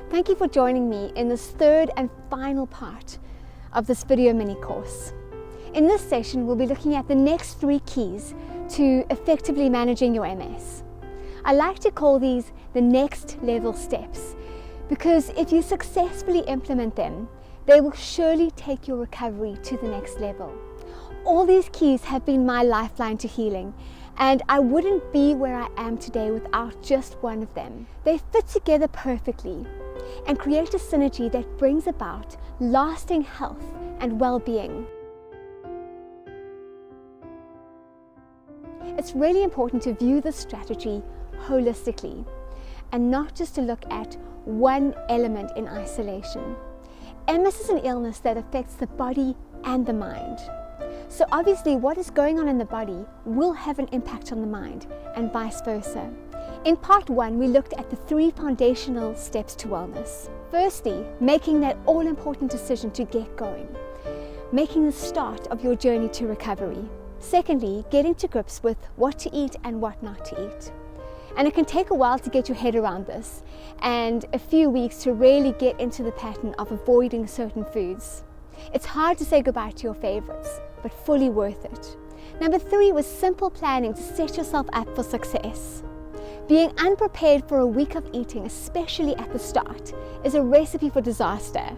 Thank you for joining me in this third and final part of this video mini course. In this session, we'll be looking at the next 3 keys to effectively managing your MS. I like to call these the next level steps because if you successfully implement them, they will surely take your recovery to the next level. All these keys have been my lifeline to healing, and I wouldn't be where I am today without just one of them. They fit together perfectly and create a synergy that brings about lasting health and well-being. It's really important to view this strategy holistically and not just to look at one element in isolation. MS is an illness that affects the body and the mind. So obviously what is going on in the body will have an impact on the mind and vice versa. In part 1, we looked at the 3 foundational steps to wellness. Firstly, making that all-important decision to get going, making the start of your journey to recovery. Secondly, getting to grips with what to eat and what not to eat. And it can take a while to get your head around this and a few weeks to really get into the pattern of avoiding certain foods. It's hard to say goodbye to your favorites, but fully worth it. Number 3 was simple planning to set yourself up for success. Being unprepared for a week of eating, especially at the start, is a recipe for disaster.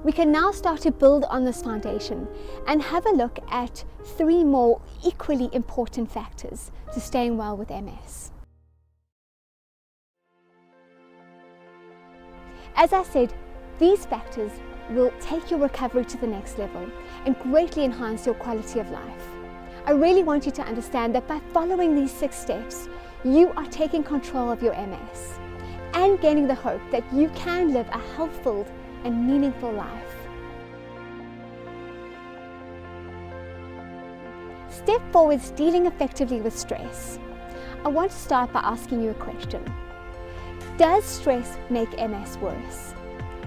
We can now start to build on this foundation and have a look at 3 more equally important factors to staying well with MS. As I said, these factors will take your recovery to the next level and greatly enhance your quality of life. I really want you to understand that by following these 6 steps, you are taking control of your MS and gaining the hope that you can live a health-filled and meaningful life. Step 4 is dealing effectively with stress. I want to start by asking you a question. Does stress make MS worse?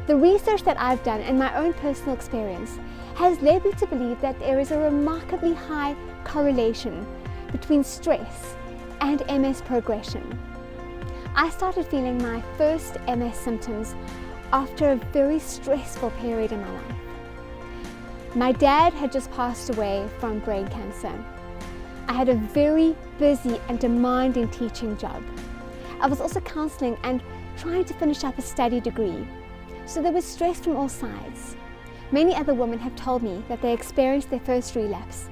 The research that I've done and my own personal experience has led me to believe that there is a remarkably high correlation between stress and MS progression. I started feeling my first MS symptoms after a very stressful period in my life. My dad had just passed away from brain cancer. I had a very busy and demanding teaching job. I was also counselling and trying to finish up a study degree. So there was stress from all sides. Many other women have told me that they experienced their first relapse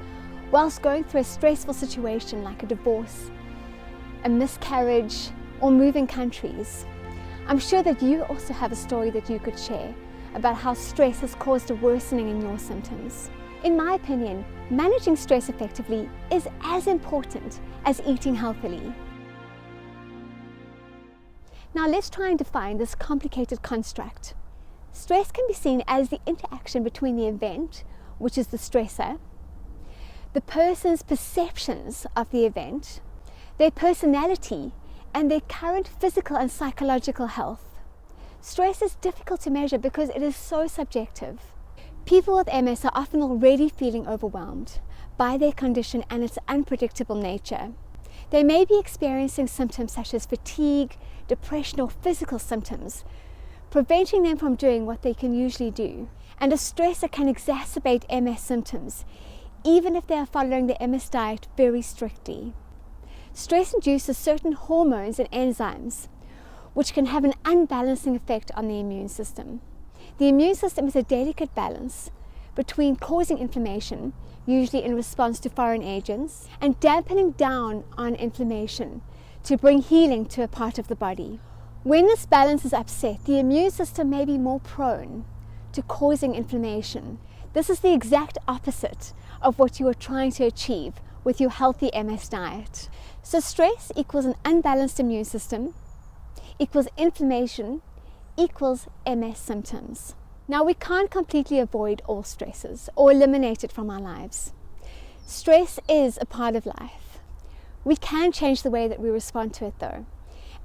whilst going through a stressful situation like a divorce, a miscarriage, or moving countries. I'm sure that you also have a story that you could share about how stress has caused a worsening in your symptoms. In my opinion, managing stress effectively is as important as eating healthily. Now let's try and define this complicated construct. Stress can be seen as the interaction between the event, which is the stressor, the person's perceptions of the event, their personality, and their current physical and psychological health. Stress is difficult to measure because it is so subjective. People with MS are often already feeling overwhelmed by their condition and its unpredictable nature. They may be experiencing symptoms such as fatigue, depression, or physical symptoms, preventing them from doing what they can usually do. And a stressor can exacerbate MS symptoms, even if they are following the MS diet very strictly. Stress induces certain hormones and enzymes, which can have an unbalancing effect on the immune system. The immune system is a delicate balance between causing inflammation, usually in response to foreign agents, and dampening down on inflammation to bring healing to a part of the body. When this balance is upset, the immune system may be more prone to causing inflammation. This is the exact opposite of what you are trying to achieve with your healthy MS diet. So stress equals an unbalanced immune system, equals inflammation, equals MS symptoms. Now we can't completely avoid all stresses or eliminate it from our lives. Stress is a part of life. We can change the way that we respond to it though,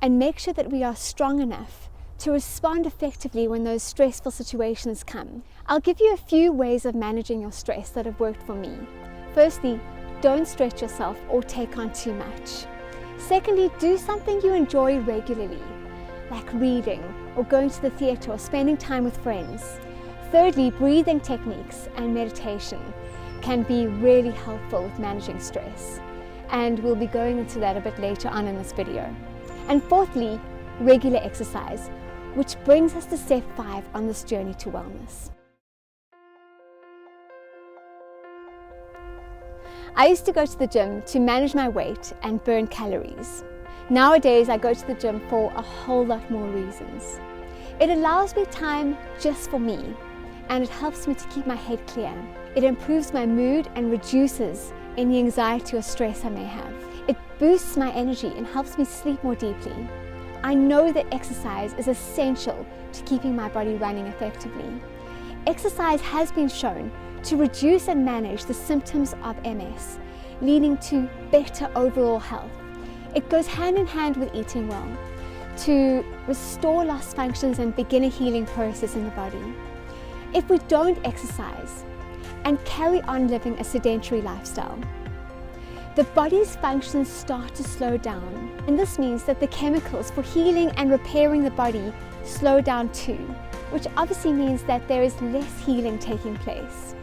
and make sure that we are strong enough to respond effectively when those stressful situations come. I'll give you a few ways of managing your stress that have worked for me. Firstly, don't stretch yourself or take on too much. Secondly, do something you enjoy regularly. like reading or going to the theatre or spending time with friends. Thirdly, breathing techniques and meditation can be really helpful with managing stress, and we'll be going into that a bit later on in this video. And fourthly, regular exercise, which brings us to step 5 on this journey to wellness. I used to go to the gym to manage my weight and burn calories. Nowadays, I go to the gym for a whole lot more reasons. It allows me time just for me, and it helps me to keep my head clear. It improves my mood and reduces any anxiety or stress I may have. It boosts my energy and helps me sleep more deeply. I know that exercise is essential to keeping my body running effectively. Exercise has been shown to reduce and manage the symptoms of MS, leading to better overall health. It goes hand in hand with eating well, to restore lost functions and begin a healing process in the body. If we don't exercise and carry on living a sedentary lifestyle, the body's functions start to slow down, and this means that the chemicals for healing and repairing the body slow down too, which obviously means that there is less healing taking place.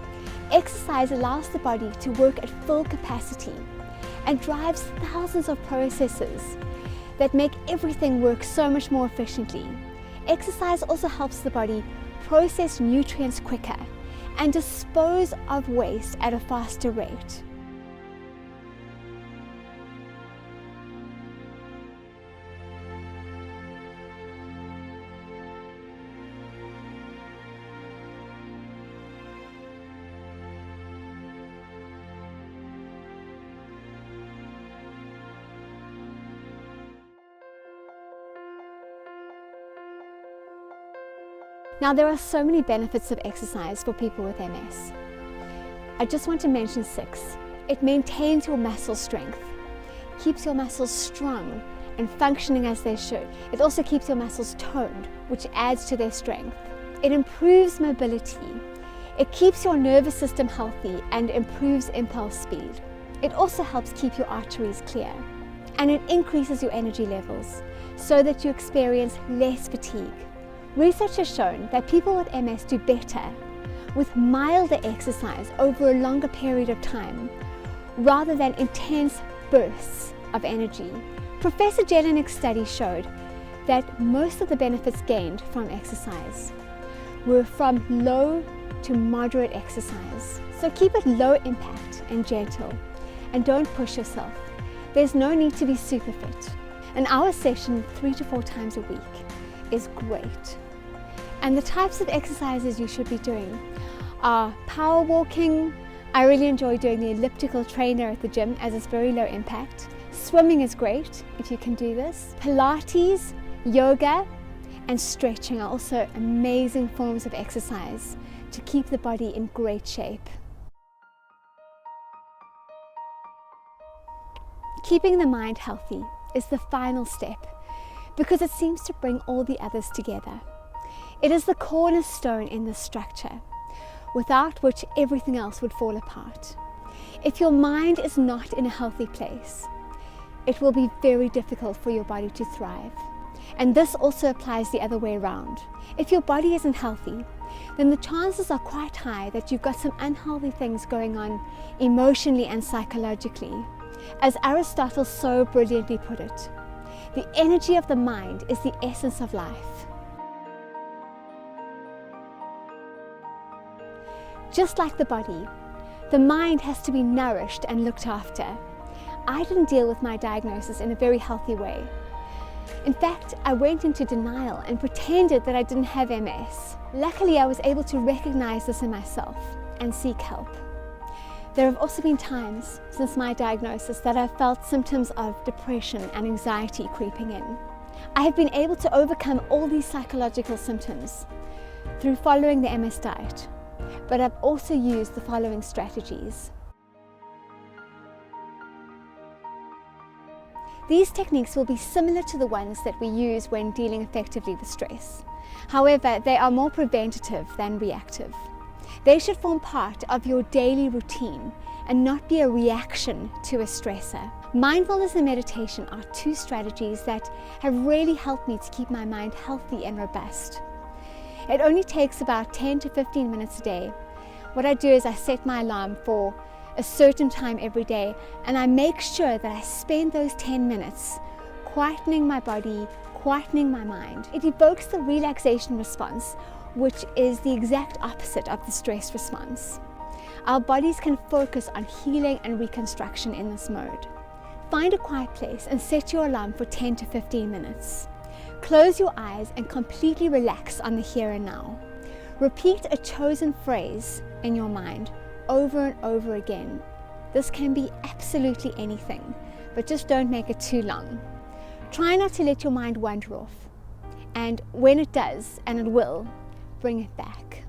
Exercise allows the body to work at full capacity and drives thousands of processes that make everything work so much more efficiently. Exercise also helps the body process nutrients quicker and dispose of waste at a faster rate. Now, there are so many benefits of exercise for people with MS. I just want to mention 6. It maintains your muscle strength, keeps your muscles strong and functioning as they should. It also keeps your muscles toned, which adds to their strength. It improves mobility. It keeps your nervous system healthy and improves impulse speed. It also helps keep your arteries clear, and it increases your energy levels so that you experience less fatigue. Research has shown that people with MS do better with milder exercise over a longer period of time rather than intense bursts of energy. Professor Jelinek study showed that most of the benefits gained from exercise were from low to moderate exercise. So keep it low impact and gentle, and don't push yourself. There's no need to be super fit. An hour session 3 to 4 times a week is great. And the types of exercises you should be doing are power walking. I really enjoy doing the elliptical trainer at the gym as it's very low impact. Swimming is great if you can do this. Pilates, yoga, and stretching are also amazing forms of exercise to keep the body in great shape. Keeping the mind healthy is the final step because it seems to bring all the others together. It is the cornerstone in this structure, without which everything else would fall apart. If your mind is not in a healthy place, it will be very difficult for your body to thrive. And this also applies the other way around. If your body isn't healthy, then the chances are quite high that you've got some unhealthy things going on emotionally and psychologically. As Aristotle so brilliantly put it, the energy of the mind is the essence of life. Just like the body, the mind has to be nourished and looked after. I didn't deal with my diagnosis in a very healthy way. In fact, I went into denial and pretended that I didn't have MS. Luckily, I was able to recognize this in myself and seek help. There have also been times since my diagnosis that I've felt symptoms of depression and anxiety creeping in. I have been able to overcome all these psychological symptoms through following the MS diet, but I've also used the following strategies. These techniques will be similar to the ones that we use when dealing effectively with stress. However, they are more preventative than reactive. They should form part of your daily routine and not be a reaction to a stressor. Mindfulness and meditation are two strategies that have really helped me to keep my mind healthy and robust. It only takes about 10 to 15 minutes a day. What I do is I set my alarm for a certain time every day, and I make sure that I spend those 10 minutes quietening my body, quietening my mind. It evokes the relaxation response, which is the exact opposite of the stress response. Our bodies can focus on healing and reconstruction in this mode. Find a quiet place and set your alarm for 10 to 15 minutes. Close your eyes and completely relax on the here and now. Repeat a chosen phrase in your mind over and over again. This can be absolutely anything, but just don't make it too long. Try not to let your mind wander off, and when it does, and it will, bring it back.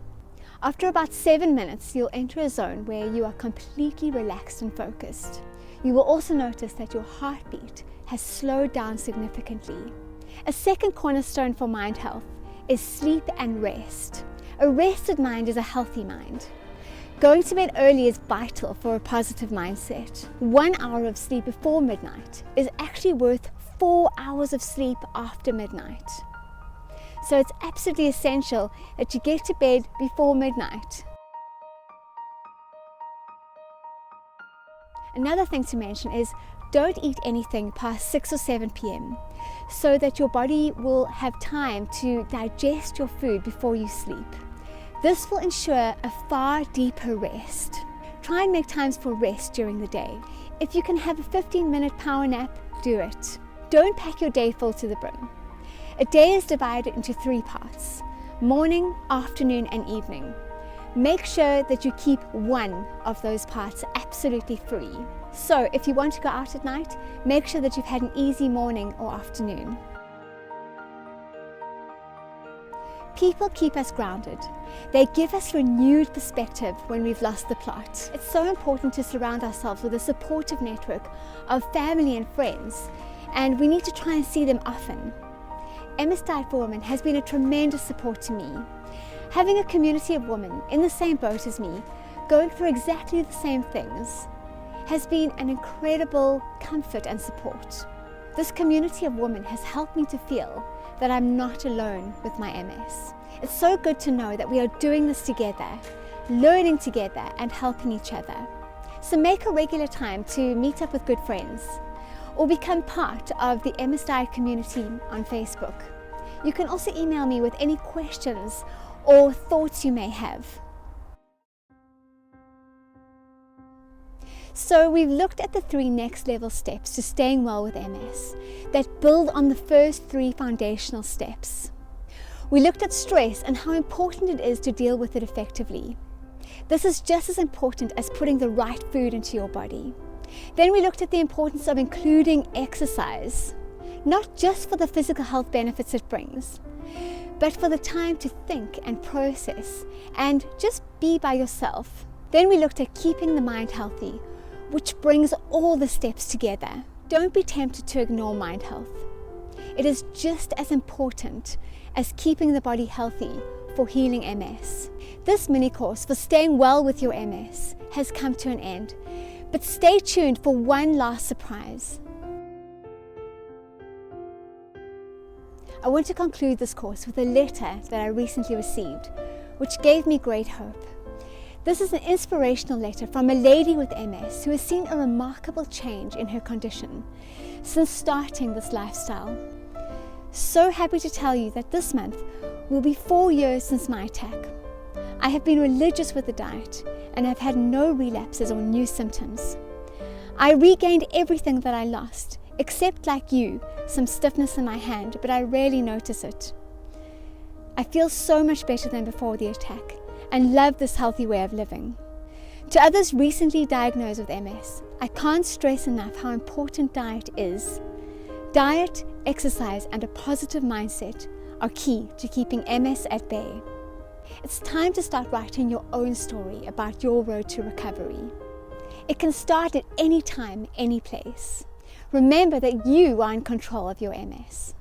After about 7 minutes, you'll enter a zone where you are completely relaxed and focused. You will also notice that your heartbeat has slowed down significantly. A second cornerstone for mind health is sleep and rest. A rested mind is a healthy mind. Going to bed early is vital for a positive mindset. 1 hour of sleep before midnight is actually worth 4 hours of sleep after midnight. So it's absolutely essential that you get to bed before midnight. Another thing to mention is don't eat anything past 6 or 7 p.m. so that your body will have time to digest your food before you sleep. This will ensure a far deeper rest. Try and make times for rest during the day. If you can have a 15-minute power nap, do it. Don't pack your day full to the brim. A day is divided into 3 parts: morning, afternoon, and evening. Make sure that you keep one of those parts absolutely free. So if you want to go out at night, make sure that you've had an easy morning or afternoon. People keep us grounded. They give us renewed perspective when we've lost the plot. It's so important to surround ourselves with a supportive network of family and friends, and we need to try and see them often. MS Diet for Women has been a tremendous support to me. Having a community of women in the same boat as me, going through exactly the same things, has been an incredible comfort and support. This community of women has helped me to feel that I'm not alone with my MS. It's so good to know that we are doing this together, learning together and helping each other. So make a regular time to meet up with good friends or become part of the MS Diet community on Facebook. You can also email me with any questions or thoughts you may have. So we've looked at the 3 next level steps to staying well with MS that build on the first 3 foundational steps. We looked at stress and how important it is to deal with it effectively. This is just as important as putting the right food into your body. Then we looked at the importance of including exercise, not just for the physical health benefits it brings, but for the time to think and process and just be by yourself. Then we looked at keeping the mind healthy, which brings all the steps together. Don't be tempted to ignore mind health. It is just as important as keeping the body healthy for healing MS. This mini course for staying well with your MS has come to an end, but stay tuned for one last surprise. I want to conclude this course with a letter that I recently received, which gave me great hope. This is an inspirational letter from a lady with MS who has seen a remarkable change in her condition since starting this lifestyle. So happy to tell you that this month will be 4 years since my attack. I have been religious with the diet and have had no relapses or new symptoms. I regained everything that I lost, except, like you, some stiffness in my hand, but I rarely notice it. I feel so much better than before the attack and love this healthy way of living. To others recently diagnosed with MS, I can't stress enough how important diet is. Diet, exercise, and a positive mindset are key to keeping MS at bay. It's time to start writing your own story about your road to recovery. It can start at any time, any place. Remember that you are in control of your MS.